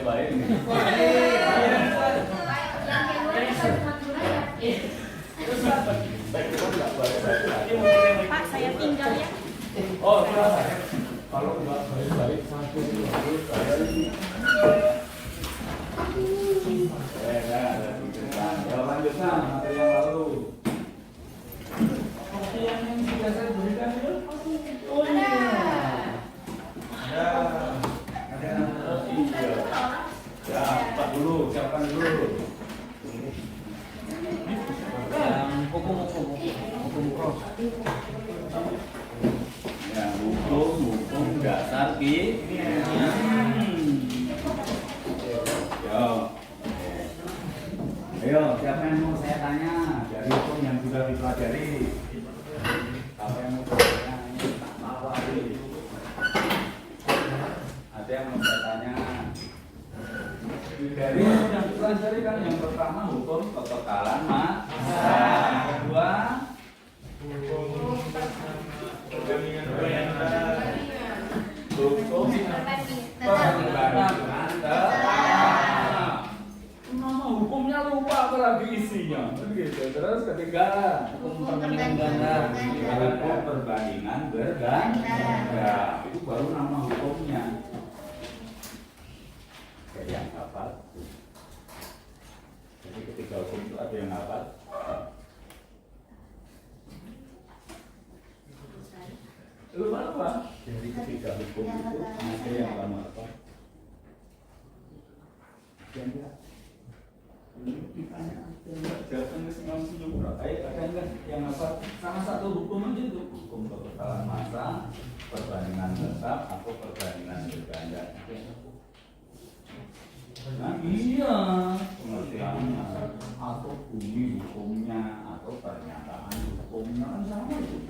baik. Pak, saya tinggal ya. Oh, kalau nggak baik-baik satu terus saya ini. Ya lanjutkan materi yang lalu. Yang sudah saya berikan itu. Oh iya. Ada iya. Ya, Pak dulu, siapkan dulu. Yang hukum cross. Ya, hukum dasar kimia. Ayo, siapa yang mau saya tanya dari hukum yang sudah dipelajari? Siapa yang mau bertanya? Tak mau lagi. Ada yang mau saya tanya? Dari yang dipelajari kan yang pertama hukum kekekalan massa, yang kedua hukum perbandingan tetap. Nama hukumnya lupa apalagi isinya, begitu. Terus ketiga hukum perbandingan ganda, hukum perbandingan berganda, itu baru nama hukumnya. Kayak yang hafal. Jadi ketiga hukum itu ada yang hafal. Lupa apa? Jadi ketiga hukum itu ada yang kamu apa? Yang jawabannya semua senyum. Ayo ada enggak yang apa? Salah satu hukum aja itu hukum kekekalan massa, perbandingan tetap atau perbandingan berganda. Nah iya pengertiannya atau bunyi hukumnya atau pernyataan hukumnya kan sama itu.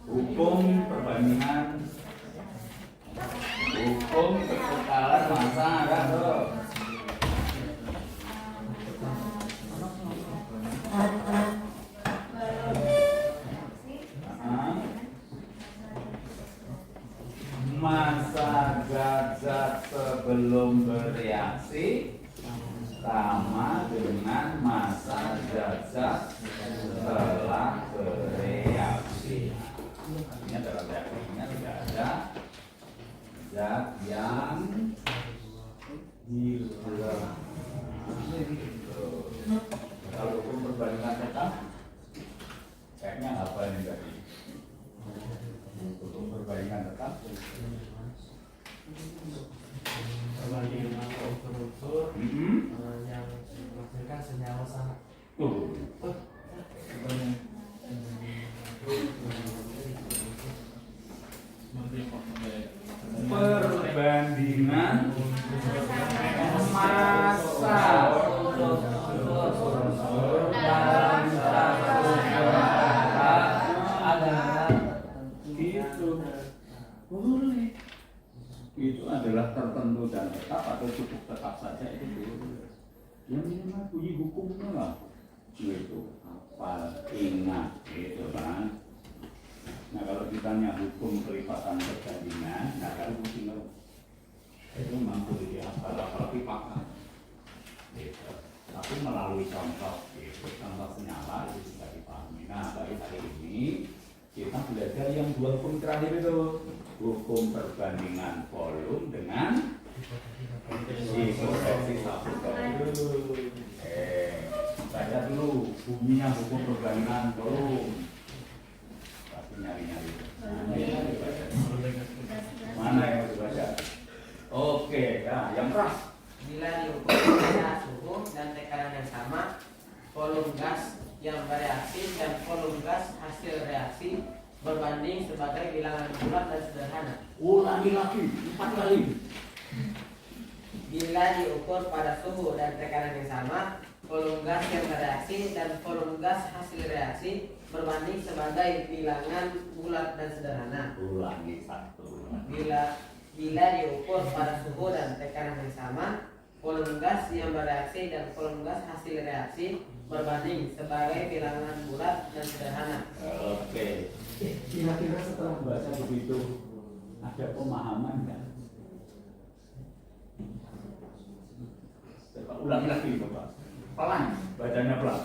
Hukum perbandingan hukum kekekalan massa ada tuh. Masa zat-zat sebelum bereaksi sama dengan masa zat-zat setelah bereaksi. Artinya dalam reaksinya tidak ada zat yang hilang. Kalau hukum perbandingan tetap, kayaknya apa ini tadi? Hukum perbandingan tetap. Perbandingan unsur-unsur yang menghasilkan senyawa sama. Perbandingan massa dalam satu adalah itu boleh. Itu adalah tertentu dan tetap atau cukup tetap saja itu boleh. Yang minimal bunyi hukumnya lah. Itu apa ingat gitu kan. Nah kalau ditanya hukum kelipatan perbandingan, nah kalau tinggal itu mampu dihafal apalagi pakar. Gitu. Tapi melalui contoh, gitu. Contoh senyawa itu bisa dipahami. Nah dari hari ini kita belajar yang dua hukum terakhir itu, hukum perbandingan volume dengan hipotesis absolut. Baca dulu bunyinya hukum perbandingan volume. Nyari-nyari. Mana yang harus dibaca? Oke, ya, yang keras. Bila diukur pada suhu dan tekanan yang sama, volume gas yang bereaksi dan volume gas hasil reaksi berbanding sebagai bilangan bulat dan sederhana. Ulangi lagi 4 kali. Bila diukur pada suhu dan tekanan yang sama, volume gas yang bereaksi dan volume gas hasil reaksi berbanding sebagai bilangan bulat dan sederhana. Ulangi satu. Bila diukur pada suhu dan tekanan yang sama, volume gas yang bereaksi dan volume gas hasil reaksi berbanding sebagai bilangan bulat dan sederhana. Oke. Kira-kira setelah baca begitu ada pemahaman kan? Coba ulangi lagi coba. Pelan, bacanya pelan.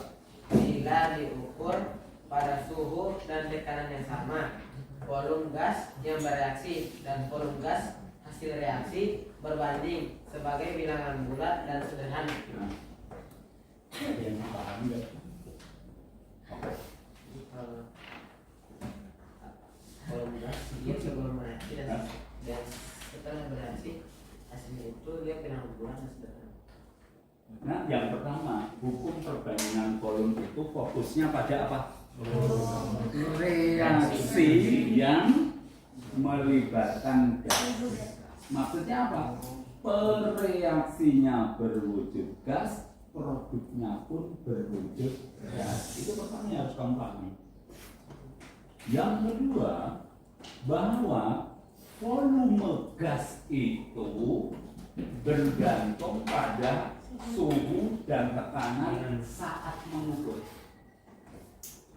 Bila diukur pada suhu dan tekanan yang sama, volume gas yang bereaksi dan volume gas hasil reaksi berbanding sebagai bilangan bulat dan sederhana. Nah, ada yang paham nggak? Volume gas dia sebelum bereaksi dan setelah bereaksi hasilnya itu dia bilangan bulat dan sederhana. Nah, yang pertama, hukum perbandingan volume itu fokusnya pada apa? Reaksi yang melibatkan gas. Maksudnya apa? Pereaksinya berwujud gas, produknya pun berwujud gas. Itu pertama yang harus kamu pahami. Yang kedua, bahwa volume gas itu bergantung pada suhu dan tekanan saat mengukur.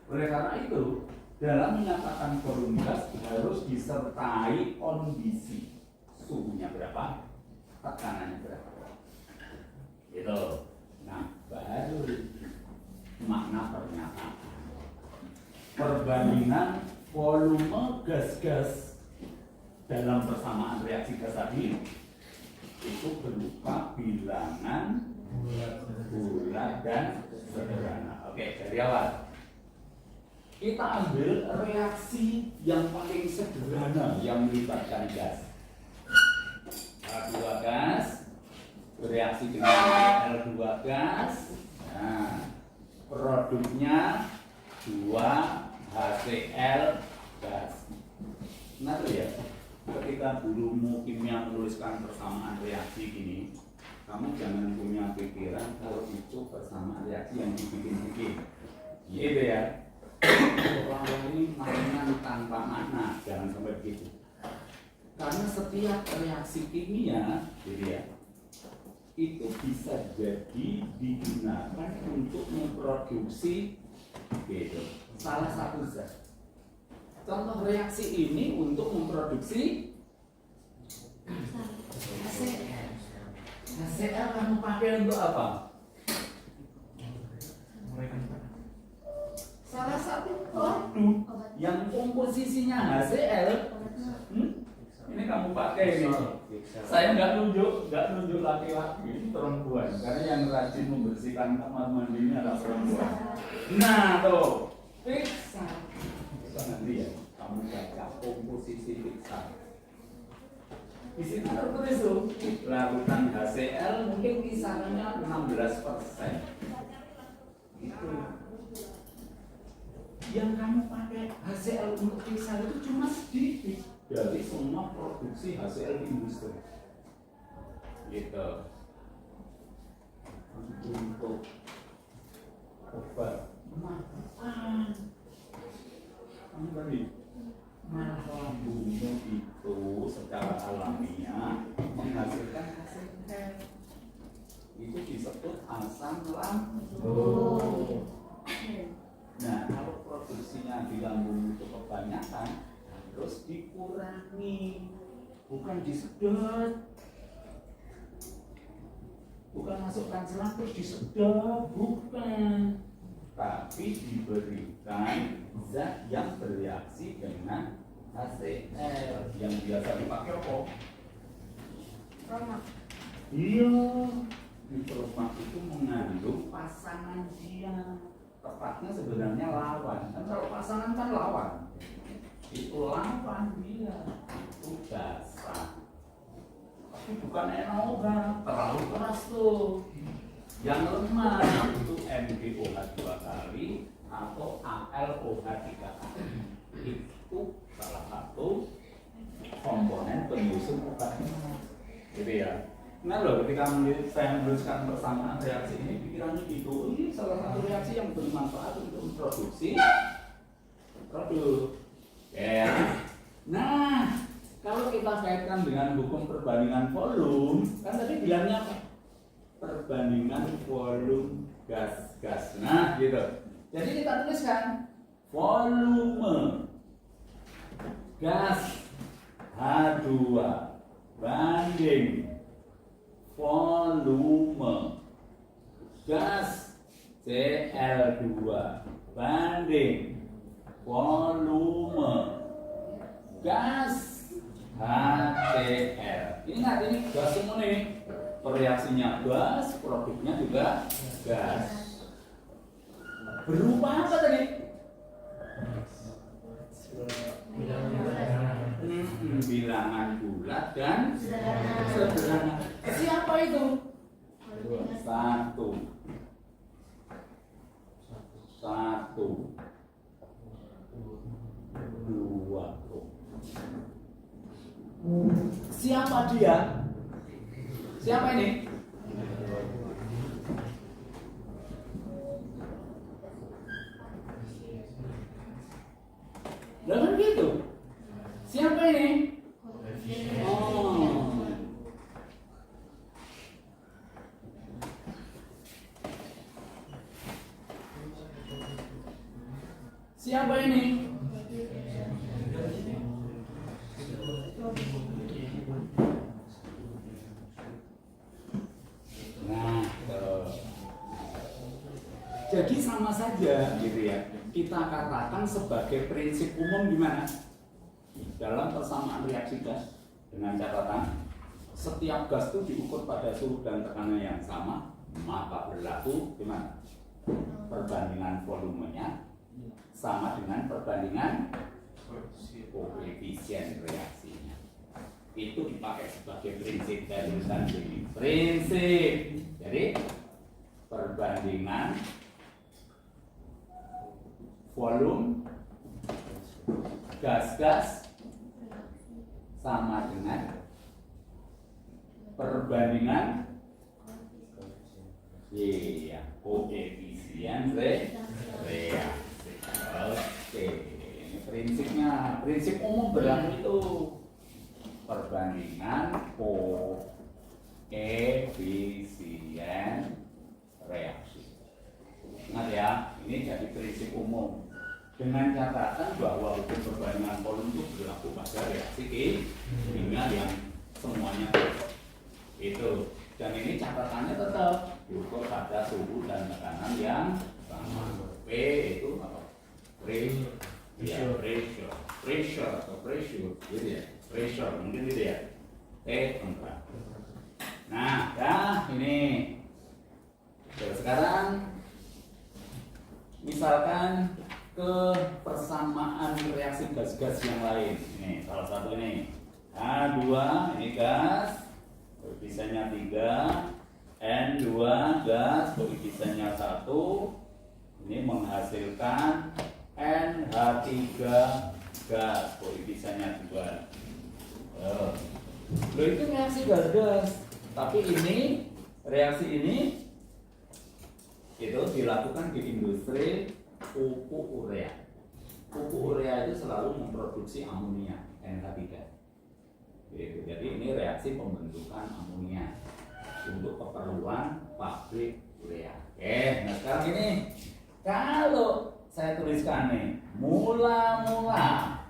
Oleh karena itu, dalam menyatakan volume gas harus disertai kondisi suhunya berapa, tekanannya berapa. Gitu. Nah, baru makna pernyataan. Perbandingan volume gas-gas dalam persamaan reaksi gas tadi itu berupa bilangan bulat dan sederhana. Oke, dari awal kita ambil reaksi yang paling sederhana yang melibatkan gas. H2 gas bereaksi dengan L2 gas. Nah, produknya 2HCl gas. Nah tuh ya, ketika gurumu kimia menuliskan persamaan reaksi gini, kamu jangan punya pikiran kalau itu persamaan reaksi yang dibikin-bikin. Gitu ya. Orang ini mainan tanpa makna, jangan sampai begitu. Karena setiap reaksi kimia, gitu ya, itu bisa jadi digunakan untuk memproduksi gitu, salah satu zat. Contoh reaksi ini untuk memproduksi HCl. HCl kamu pakai untuk apa? Salah satu produk yang komposisinya HCl. Ini kamu pakai ini. Saya nggak nunjuk laki-laki, perempuan. Karena yang rajin membersihkan kamar mandi ini adalah perempuan. Nah tuh, pizza. Itu nanti ya, kamu baca komposisi pizza. Di situ tertulis tuh, larutan HCl mungkin kisarannya 16%. Itu. Yang kamu pakai HCl untuk pizza itu cuma sedikit dari semua produksi HCl di industri. Gitu. Untuk obat makan kamu tadi malah bumbu itu secara alamiah menghasilkan HCl. Itu disebut asam lambung. Nah, kalau produksinya di lambung itu kebanyakan, harus dikurangi, bukan disedot, bukan masukkan selang terus disedot, bukan, tapi diberikan zat yang bereaksi dengan HCl yang biasa dipakai apa? Promak. Iya, di promak itu mengandung pasangan dia. Tepatnya sebenarnya lawan. Kan kalau pasangan kan lawan. Itu lawan dia. Itu dasar. Tapi bukan enoga, terlalu keras tuh. Yang lemah itu MgOH 2 kali atau AlOH 3 kali. Itu salah satu komponen penyusun obat. Gitu ya. Nah loh, ketika saya menuliskan persamaan reaksi ini, pikirannya gitu, ini salah satu reaksi yang bermanfaat untuk memproduksi produk. Ya. Nah, kalau kita kaitkan dengan hukum perbandingan volume, kan tadi bilangnya apa? Perbandingan volume gas-gas. Nah, gitu. Jadi kita tuliskan volume gas H2 banding volume gas Cl2 banding volume gas HCl. Ingat ini gas semua nih, reaksinya gas, produknya juga gas. Berupa apa tadi? Bilangan bulat dan sederhana. Siapa itu? Satu. Dua. Siapa dia? Siapa ini? Dengan gitu. Siapa ini? Oh. Siapa ini? Nah, jadi sama saja gitu ya. Kita katakan sebagai prinsip umum gimana? Dalam persamaan reaksi gas dengan catatan setiap gas itu diukur pada suhu dan tekanan yang sama, maka berlaku gimana? Perbandingan volumenya sama dengan perbandingan koefisien reaksinya. Itu dipakai sebagai prinsip dari tulisan ini. Prinsip. Jadi perbandingan volume gas-gas sama dengan perbandingan koefisien reaksi. Oke, ini prinsipnya. Prinsip umum berlaku itu perbandingan koefisien reaksi. Ingat ya, ini jadi prinsip umum. Dengan catatan bahwa hukum perbandingan volume itu berlaku pada reaksi kimia yang semuanya itu. Dan ini catatannya tetap diukur pada suhu dan tekanan yang sama. P itu apa? Pressure atau pressure, gitu ya. Pressure mungkin gitu ya. T enggak. Nah, ini. Terus sekarang misalkan ke persamaan reaksi gas-gas yang lain. Ini salah satu ini. H2 ini gas, koefisiennya 3. N2 gas, koefisiennya 1. Ini menghasilkan NH3 gas, koefisiennya 2. Loh, itu reaksi gas-gas. Tapi ini reaksi ini itu dilakukan di industri pupuk urea. Pupuk urea itu selalu memproduksi amonia NH3. Gitu. Jadi ini reaksi pembentukan amonia untuk keperluan pabrik urea. Oke, nah sekarang ini kalau saya tuliskan nih mula-mula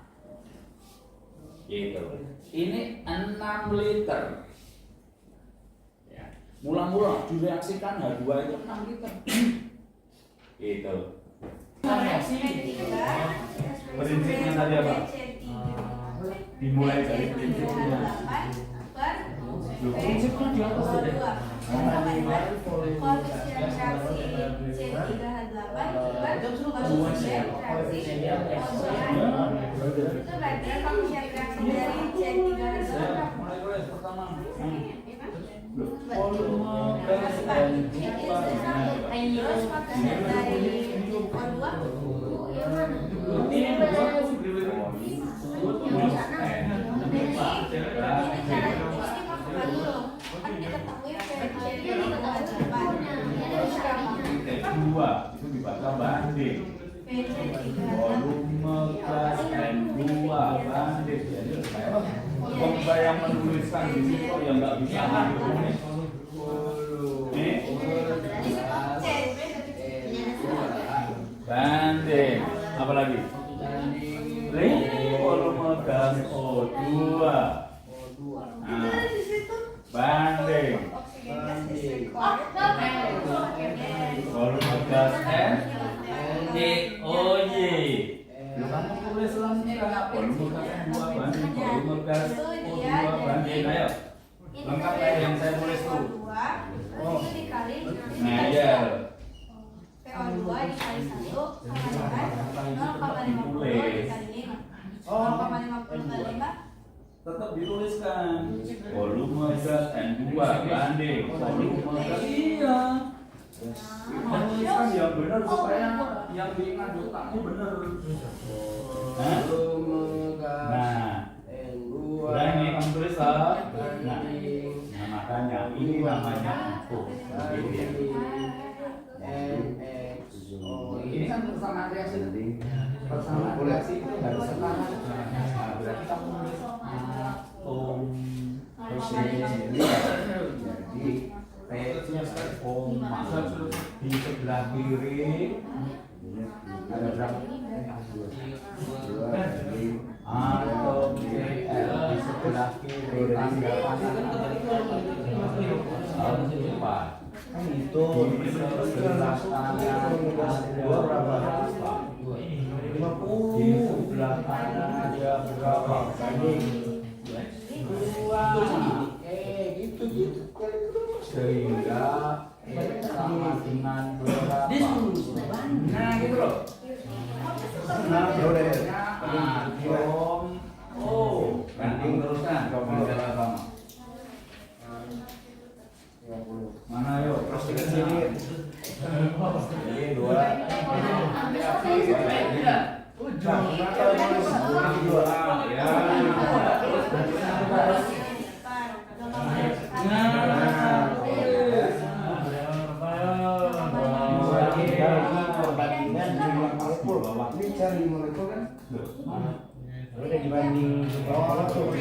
gitu. Ini 6 liter. Ya. Mula-mula direaksikan H2 itu 6 liter. Gitu. Prinsipnya tadi apa? Dimulai dari prinsipnya. Prinsipnya di atas tadi. Koefisien reaksi C3H8 koefisien reaksi itu berarti koefisien reaksi dari C3H8 Mulai pertama. Volume gas dan terus koefisien dari O2 ini dua itu dibaca banding volume gas N2 banding. Jadi saya yang menuliskan di sini kok yang nggak bisa nih banding apa lagi? Volume gas O2 banding Okay, gas is required. Volume gas NaOY. Lu kamu tulis lengkap. Volume gas N2 banding volume gas O2 banding. Ayo. Lengkap kayak yang saya tulis tuh. Terus itu dikali Nah, iya. PO2 dikali 1 sama dengan 0,50 dikali 5. 0,50 kali 5 Tetap dituliskan volume gas N2 banding volume gas. Iya. Tuliskan yang benar supaya yang diingat di otakmu benar. Nah, udah ini kamu tulis lah. Nah, makanya ini namanya input. Ini kan persamaan reaksi. Persamaan reaksi itu harus setara. Nah, berarti kamu nulis atom jadi T-nya koma di sebelah kiri ada berapa? Atom Cl di sebelah kiri tanggapan 4 itu di sebelah kanan ada berapa? 50 di sebelah kanan ada berapa? Gitu sehingga sama dengan berapa? Nah gitu loh. Nah berapa? Atom banding teruskan kalau tidak sama. Mana yuk? Terus ke sini. Ini 2. Ini cari molekul kan? Udah dibanding dibanding molekul.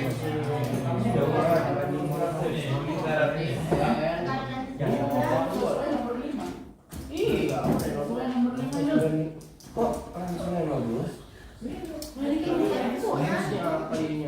Iya, kok langsung yang bagus? Siapa ini?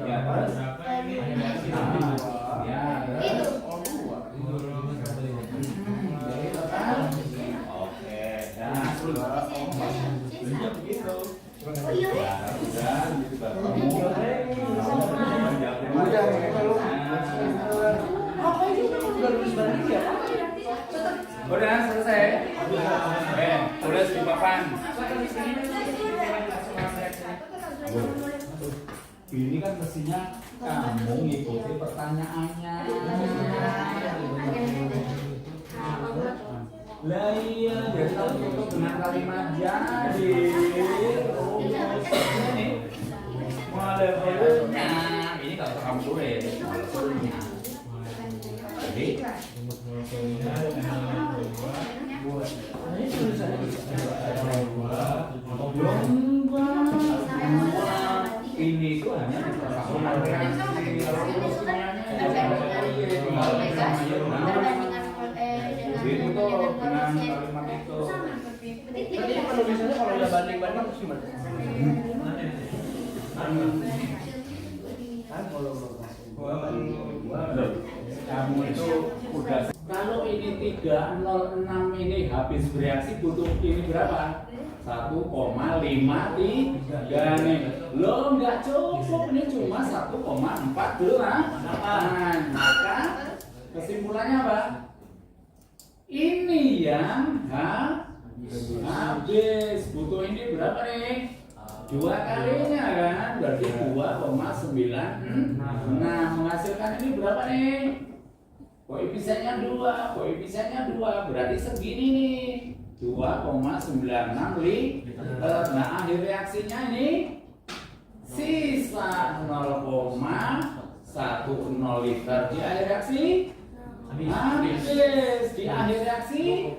Udah selesai. Tulis di papan. Ini kan mestinya kamu ngikuti pertanyaannya. Lah iya, jadi kamu tutup dengan kalimat jadi. Molekulnya ini kalau kamu tulis molekulnya. Jadi ini itu hanya Penulisannya kalau udah banding-banding harus gimana? Kamu itu udah. Kalau ini 306 ini habis bereaksi butuh ini berapa? 1,53 nih. Lo nggak cukup, ini cuma 1,48. Maka kesimpulannya apa? Ini yang habis. Butuh ini berapa nih? 2 kalinya kan? Berarti 2,96. Nah, menghasilkan ini berapa nih? Koefisiennya 2, berarti segini nih. 2,96 liter. Nah, akhir reaksinya ini sisa 0,10 liter di akhir reaksi. Habis di akhir reaksi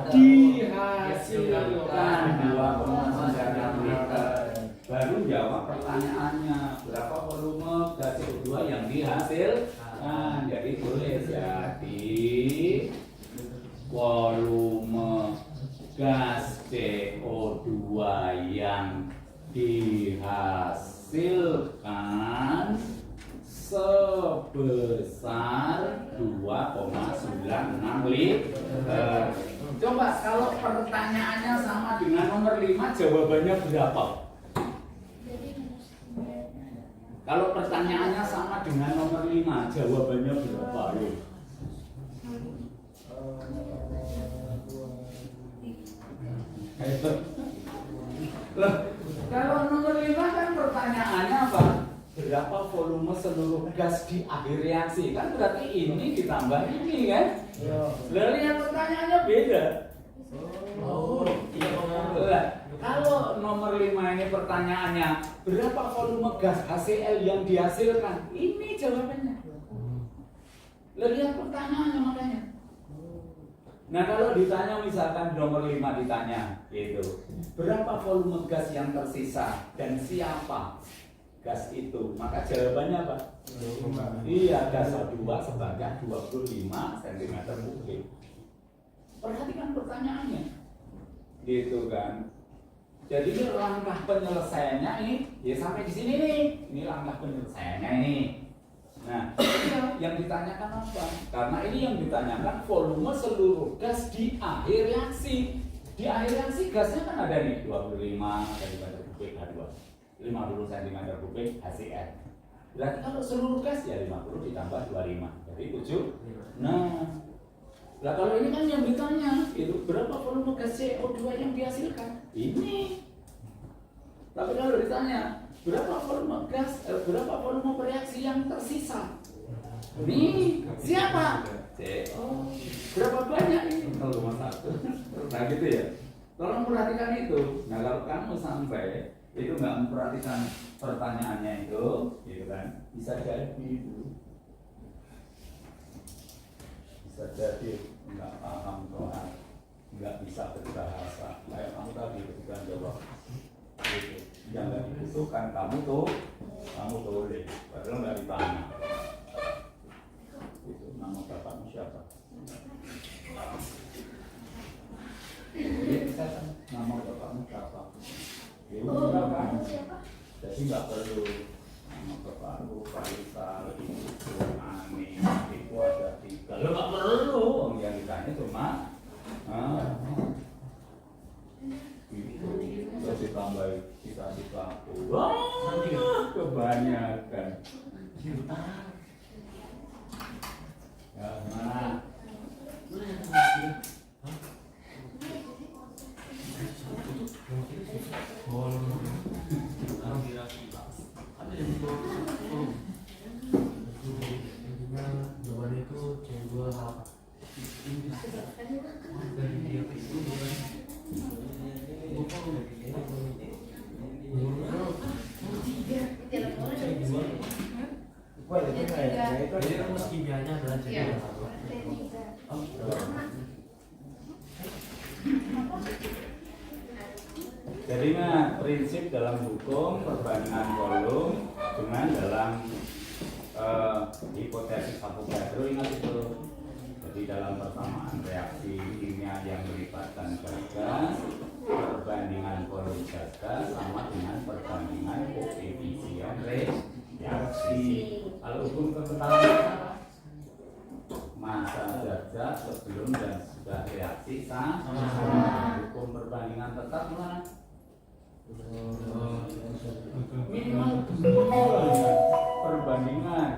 dihasilkan 2,96 liter. Baru jawab pertanyaannya, berapa volume gas CO2 yang dihasilkan. Jadi tulis ya di volume gas CO2 yang dihasilkan sebesar 2,96 liter. Coba kalau pertanyaannya sama dengan nomor 5, jawabannya berapa? Kalau pertanyaannya sama dengan nomor 5, jawabannya berapa? Loh, kalau nomor 5 kan pertanyaannya apa? Berapa volume seluruh gas di akhir reaksi? Kan berarti ini ditambah ini kan? Lalu yang pertanyaannya beda. Lah, kalau nomor 5 ini pertanyaannya berapa volume gas HCl yang dihasilkan? Ini jawabannya. Lalu yang pertanyaannya makanya. Nah kalau ditanya misalkan nomor 5 ditanya itu berapa volume gas yang tersisa dan siapa gas itu, maka jawabannya apa? Iya, gas O2 sebanyak 25 cm3. Perhatikan pertanyaannya, gitu kan? Jadi ini langkah penyelesaiannya ini ya sampai di sini nih. Ini langkah penyelesaiannya ini. Nah, yang ditanyakan apa? Karena ini yang ditanyakan volume seluruh gas di akhir reaksi. Di akhir reaksi gasnya kan ada nih 25 cm3 H2, 50 cm3 HCl. Berarti kalau seluruh gas ya 50 ditambah 25, jadi 7. Nah, lah kalau ini kan yang ditanya itu berapa volume gas CO2 yang dihasilkan? Ini. Tapi kalau ditanya berapa volume gas, berapa volume reaksi yang tersisa? Ini siapa? CO. Berapa banyak ini? 0,1. Nah gitu ya. Tolong perhatikan itu. Nah kalau kamu sampai itu nggak memperhatikan pertanyaannya itu, gitu kan? Bisa jadi itu. Bisa jadi nggak paham soal, nggak bisa berbahasa. Kayak kamu tadi ketika jawab. Gitu. Yang nggak dibutuhkan kamu tulis, padahal nggak ditanya. Itu nama bapakmu siapa? Iya, bisa kan? Nama bapakmu siapa? Ya, kan? Jadi nggak perlu nama bapakmu, Faisal, Ibu, Ani, itu ada 3. Lo nggak perlu. Yang ditanya cuma terus ditambah sisa-sisa. Wah, kebanyakan. Ya, mana? Jawaban itu C2 apa? Jadi rumus kimianya adalah C2. Jadi prinsip dalam hukum perbandingan volume dengan dalam hipotesis Avogadro, ingat itu. Jadi dalam persamaan reaksi kimia yang melibatkan gas, perbandingan volume gas sama dengan perbandingan koefisien reaksi. Kalau hukum kekentalan massa zat sebelum dan sudah reaksi sama. Hukum perbandingan tetap mana? Minimal 2 perbandingan